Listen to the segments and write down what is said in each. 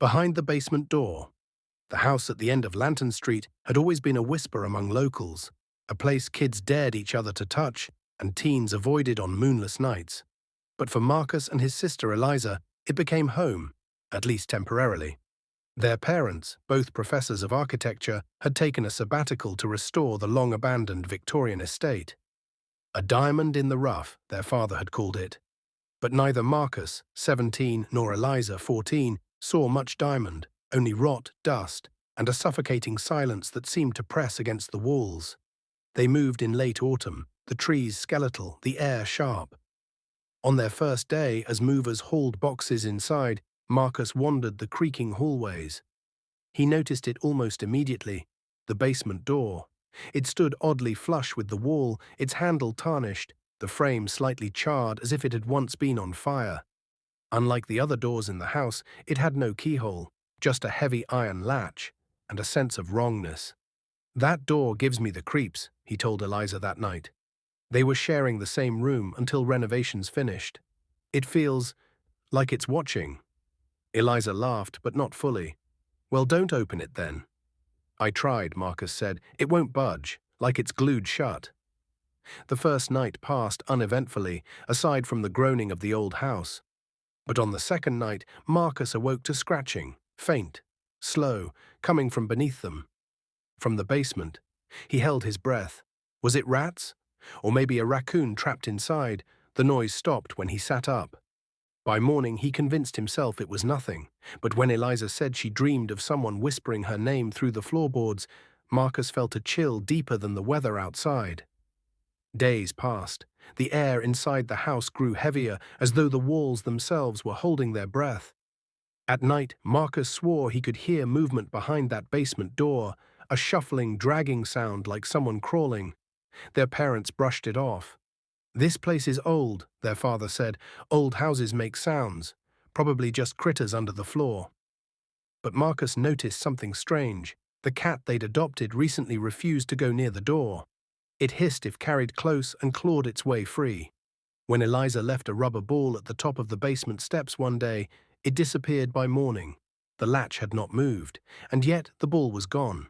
Behind the basement door, the house at the end of Lantern Street had always been a whisper among locals, a place kids dared each other to touch and teens avoided on moonless nights. But for Marcus and his sister Eliza, it became home, at least temporarily. Their parents, both professors of architecture, had taken a sabbatical to restore the long-abandoned Victorian estate. A diamond in the rough, their father had called it. But neither Marcus, 17, nor Eliza, 14, saw much diamond, only rot, dust, and a suffocating silence that seemed to press against the walls. They moved in late autumn, the trees skeletal, the air sharp. On their first day, as movers hauled boxes inside, Marcus wandered the creaking hallways. He noticed it almost immediately, the basement door. It stood oddly flush with the wall, its handle tarnished, the frame slightly charred as if it had once been on fire. Unlike the other doors in the house, it had no keyhole, just a heavy iron latch, and a sense of wrongness. "That door gives me the creeps," he told Eliza that night. They were sharing the same room until renovations finished. "It feels like it's watching." Eliza laughed, but not fully. "Well, don't open it then." "I tried," Marcus said. "It won't budge, like it's glued shut." The first night passed uneventfully, aside from the groaning of the old house. But on the second night, Marcus awoke to scratching, faint, slow, coming from beneath them. From the basement. He held his breath. Was it rats? Or maybe a raccoon trapped inside? The noise stopped when he sat up. By morning, he convinced himself it was nothing, but when Eliza said she dreamed of someone whispering her name through the floorboards, Marcus felt a chill deeper than the weather outside. Days passed. The air inside the house grew heavier, as though the walls themselves were holding their breath. At night, Marcus swore he could hear movement behind that basement door, a shuffling, dragging sound like someone crawling. Their parents brushed it off. "This place is old," their father said. "Old houses make sounds, probably just critters under the floor." But Marcus noticed something strange. The cat they'd adopted recently refused to go near the door. It hissed if carried close and clawed its way free. When Eliza left a rubber ball at the top of the basement steps one day, it disappeared by morning. The latch had not moved, and yet the ball was gone.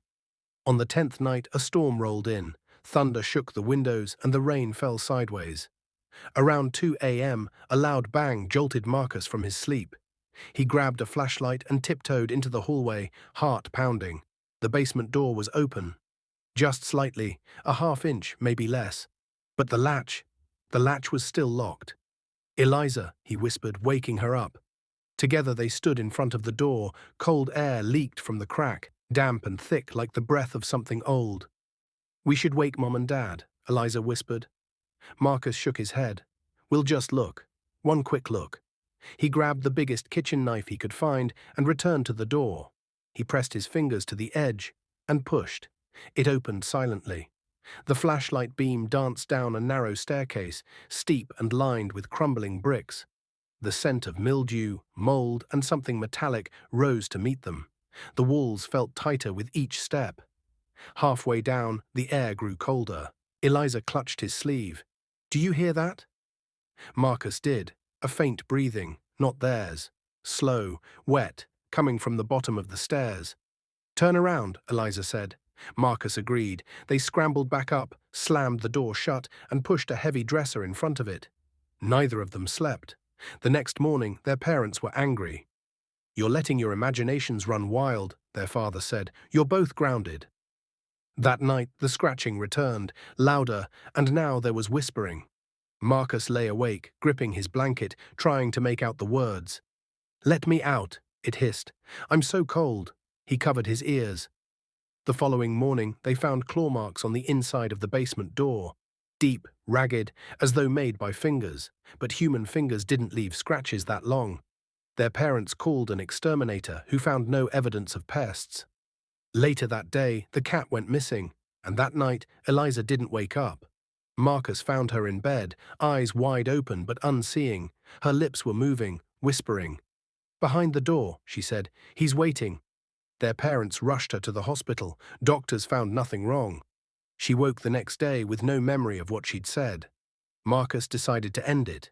On the 10th night, a storm rolled in. Thunder shook the windows, and the rain fell sideways. Around 2 a.m., a loud bang jolted Marcus from his sleep. He grabbed a flashlight and tiptoed into the hallway, heart pounding. The basement door was open. Just slightly, a half-inch, maybe less. But the latch was still locked. "Eliza," he whispered, waking her up. Together they stood in front of the door. Cold air leaked from the crack, damp and thick like the breath of something old. "We should wake Mom and Dad," Eliza whispered. Marcus shook his head. "We'll just look. One quick look." He grabbed the biggest kitchen knife he could find and returned to the door. He pressed his fingers to the edge and pushed. It opened silently. The flashlight beam danced down a narrow staircase, steep and lined with crumbling bricks. The scent of mildew, mold, and something metallic rose to meet them. The walls felt tighter with each step. Halfway down, the air grew colder. Eliza clutched his sleeve. "Do you hear that?" Marcus did, a faint breathing, not theirs. Slow, wet, coming from the bottom of the stairs. "Turn around," Eliza said. Marcus agreed. They scrambled back up, slammed the door shut, and pushed a heavy dresser in front of it. Neither of them slept. The next morning, their parents were angry. "You're letting your imaginations run wild," their father said. "You're both grounded." That night, the scratching returned, louder, and now there was whispering. Marcus lay awake, gripping his blanket, trying to make out the words. "Let me out," it hissed. "I'm so cold." He covered his ears. The following morning, they found claw marks on the inside of the basement door. Deep, ragged, as though made by fingers, but human fingers didn't leave scratches that long. Their parents called an exterminator who found no evidence of pests. Later that day, the cat went missing, and that night, Eliza didn't wake up. Marcus found her in bed, eyes wide open but unseeing. Her lips were moving, whispering. "Behind the door," she said. "He's waiting." Their parents rushed her to the hospital. Doctors found nothing wrong. She woke the next day with no memory of what she'd said. Marcus decided to end it.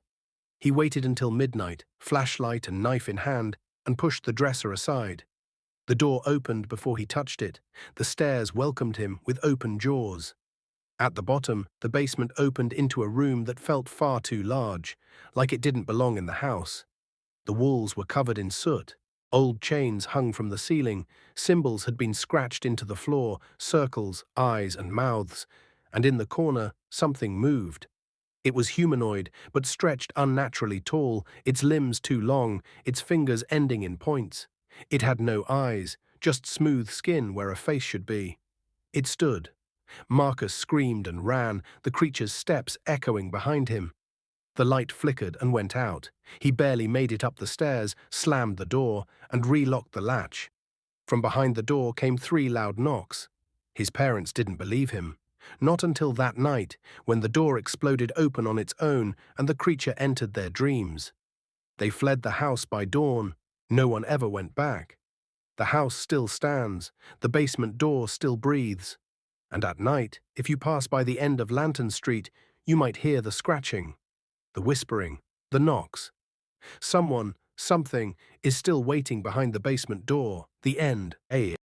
He waited until midnight, flashlight and knife in hand, and pushed the dresser aside. The door opened before he touched it. The stairs welcomed him with open jaws. At the bottom, the basement opened into a room that felt far too large, like it didn't belong in the house. The walls were covered in soot. Old chains hung from the ceiling, symbols had been scratched into the floor, circles, eyes and mouths, and in the corner, something moved. It was humanoid, but stretched unnaturally tall, its limbs too long, its fingers ending in points. It had no eyes, just smooth skin where a face should be. It stood. Marcus screamed and ran, the creature's steps echoing behind him. The light flickered and went out. He barely made it up the stairs, slammed the door, and relocked the latch. From behind the door came 3 loud knocks. His parents didn't believe him. Not until that night, when the door exploded open on its own and the creature entered their dreams. They fled the house by dawn. No one ever went back. The house still stands. The basement door still breathes. And at night, if you pass by the end of Lantern Street, you might hear the scratching, the whispering, the knocks. Someone, something, is still waiting behind the basement door, the end.